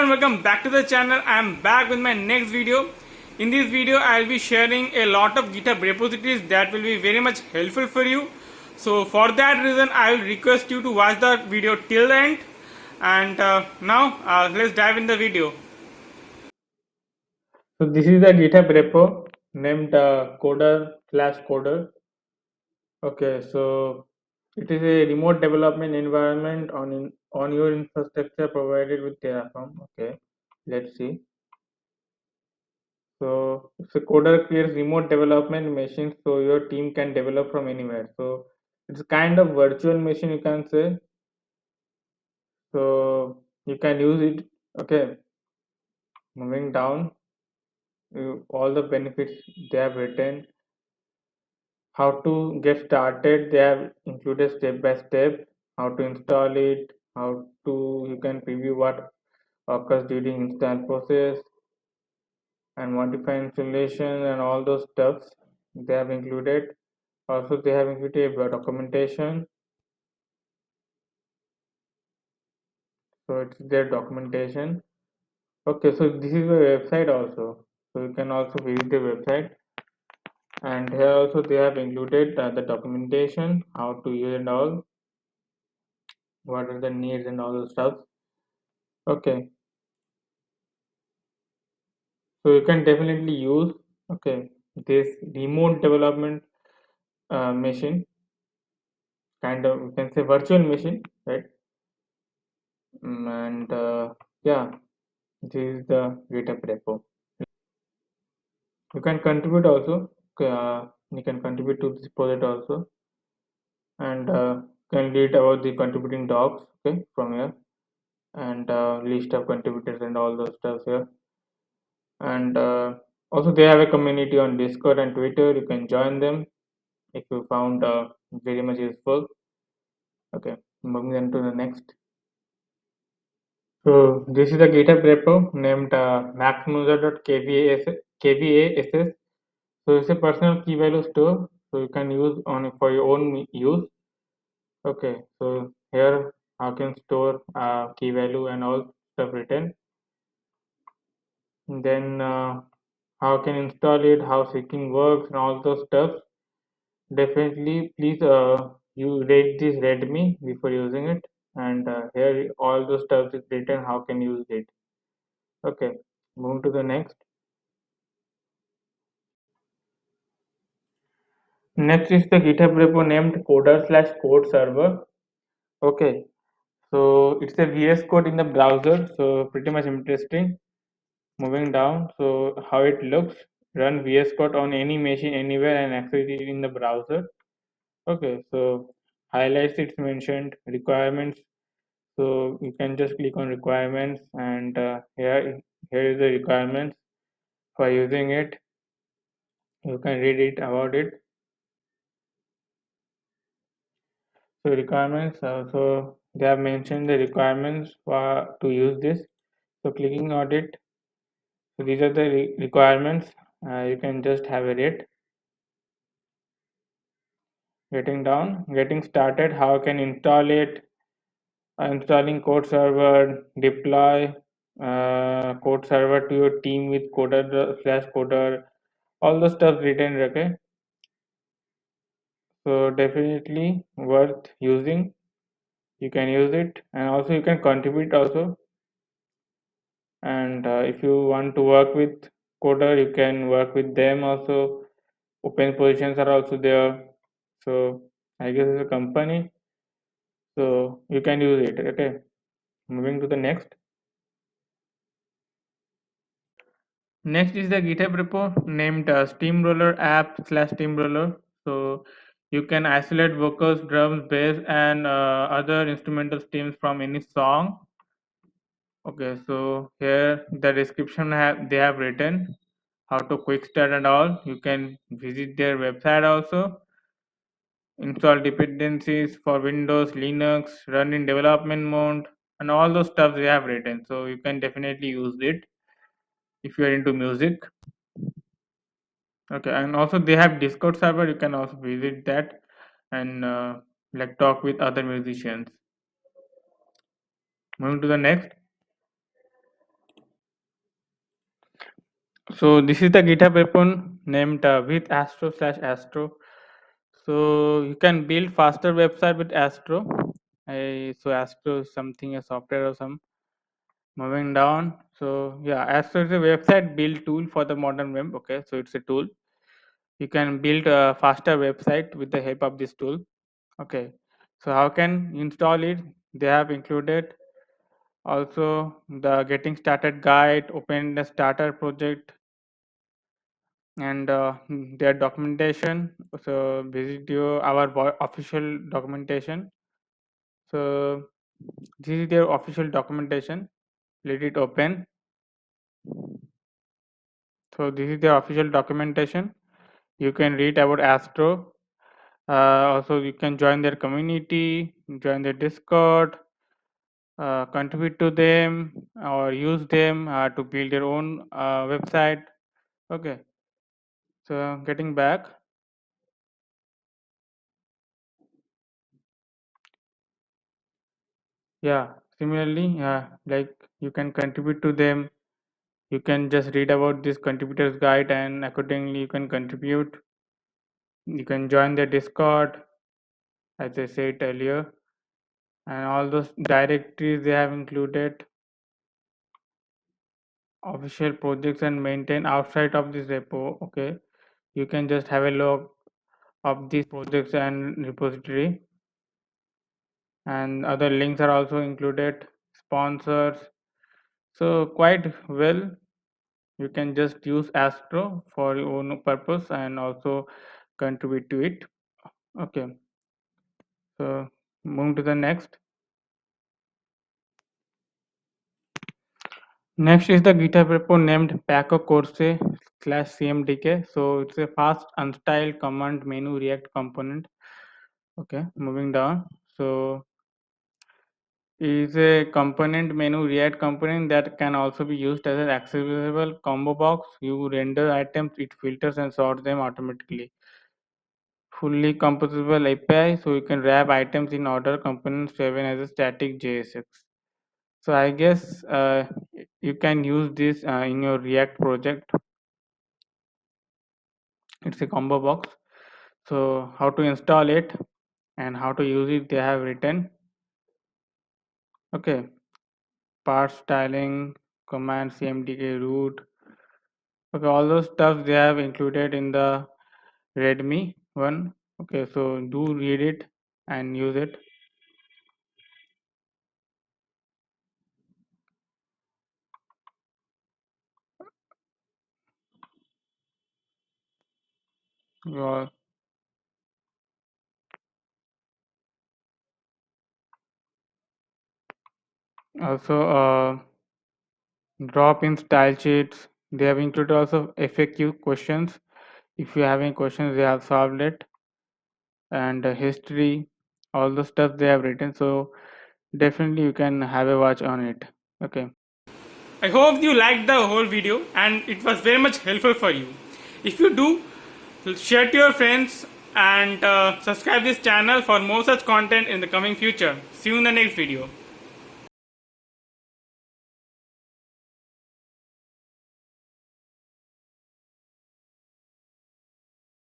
and welcome back to the channel. I am back with my next video. In this video I will be sharing a lot of GitHub repositories that will be very much helpful for you. So for that reason I will request you to watch the video till the end. And now let's dive in the video. So this is the GitHub repo named coder/coder. Okay, so it is a remote development environment on your infrastructure provided with Terraform. Okay, let's see. So if a coder creates remote development machines, so your team can develop from anywhere. So it's kind of virtual machine, you can say. So you can use it. Okay, moving down, all the benefits they have written. How to get started, they have included step by step. How to install it, how to you can preview what occurs during install process, and modify installation and all those stuffs they have included. Also they have included a documentation, so it's their documentation. Okay, so this is a website also, so you can also visit the website. And here also they have included the documentation, how to use and all, what are the needs and all the stuff. Okay, so you can definitely use, okay, this remote development machine, kind of you can say virtual machine, right? And yeah, this is the GitHub repo. You can contribute also. You can contribute to this project also, and can read about the contributing docs. Okay, from here, and list of contributors and all those stuff here. And also they have a community on Discord and Twitter. You can join them if you found very much useful. Okay, moving on to the next. So this is a GitHub repo named maxuser.kvass. So it's a personal key value store. So you can use on for your own use. Okay, so here I can store key value and all stuff written. And then how can install it, how syncing works, and all those stuff. Definitely, please you read this readme before using it. And here all those stuff is written. How can you use it? Okay, move to the next. Next is the GitHub repo named coder/code server. Okay, so it's a VS Code in the browser, so pretty much interesting. Moving down, so how it looks, run VS Code on any machine anywhere and access it in the browser. Okay, so highlights it's mentioned, requirements. So you can just click on requirements, and here is the requirements for using it. You can read it about it. So requirements, so they have mentioned the requirements for to use this. So clicking on it, so these are the requirements. You can just have a read. Getting started, how can install it, installing code server, deploy code server to your team with coder/coder, all the stuff written. Okay, so definitely worth using. You can use it, and also you can contribute also. And if you want to work with coder, you can work with them also. Open positions are also there, so I guess it's a company, so you can use it. Okay, moving to the next. Next is the GitHub repo named Steamroller app/Steamroller. So you can isolate vocals, drums, bass, and other instrumental streams from any song. Okay, so here the description they have written how to quick start and all. You can visit their website also. Install dependencies for Windows, Linux, run in development mode, and all those stuff they have written. So you can definitely use it if you are into music. Okay, and also they have Discord server. You can also visit that and like talk with other musicians. Moving to the next. So this is the GitHub repo named with Astro/Astro. So you can build faster website with Astro. So Astro is something a software or some. Moving down. So yeah, Astro is a website build tool for the modern web. Okay, so it's a tool. You can build a faster website with the help of this tool. Okay, so how can you install it? They have included also the getting started guide, open the starter project, and their documentation. So visit our official documentation. So this is their official documentation. Let it open. So this is their official documentation. You can read about Astro. Also, you can join their community, join their Discord, contribute to them, or use them to build your own website. Okay, so getting back. Yeah, similarly, like you can contribute to them. You can just read about this contributors guide and accordingly you can contribute. You can join their Discord, as I said earlier, and all those directories they have included official projects and maintain outside of this repo. Okay, you can just have a look of these projects and repository, and other links are also included, sponsors. So quite well, you can just use Astro for your own purpose and also contribute to it. Okay, so moving to the next. Next is the GitHub repo named Paco Course/CMDK. So it's a fast unstyled command menu React component. Okay, moving down. So is a component menu React component that can also be used as an accessible combo box. You render items, it filters and sorts them automatically. Fully composable API, so you can wrap items in order components even as a static JSX. So I guess you can use this in your React project. It's a combo box. So how to install it and how to use it they have written. Okay, part styling, command CMDK root. Okay, all those stuff they have included in the readme one. Okay, so do read it and use it. You also drop in style sheets. They have included also FAQ questions. If you have any questions, they have solved it, and history, all the stuff they have written. So definitely you can have a watch on it. Okay. I hope you liked the whole video and it was very much helpful for you. If you do, share to your friends and subscribe this channel for more such content in the coming future. See you in the next video.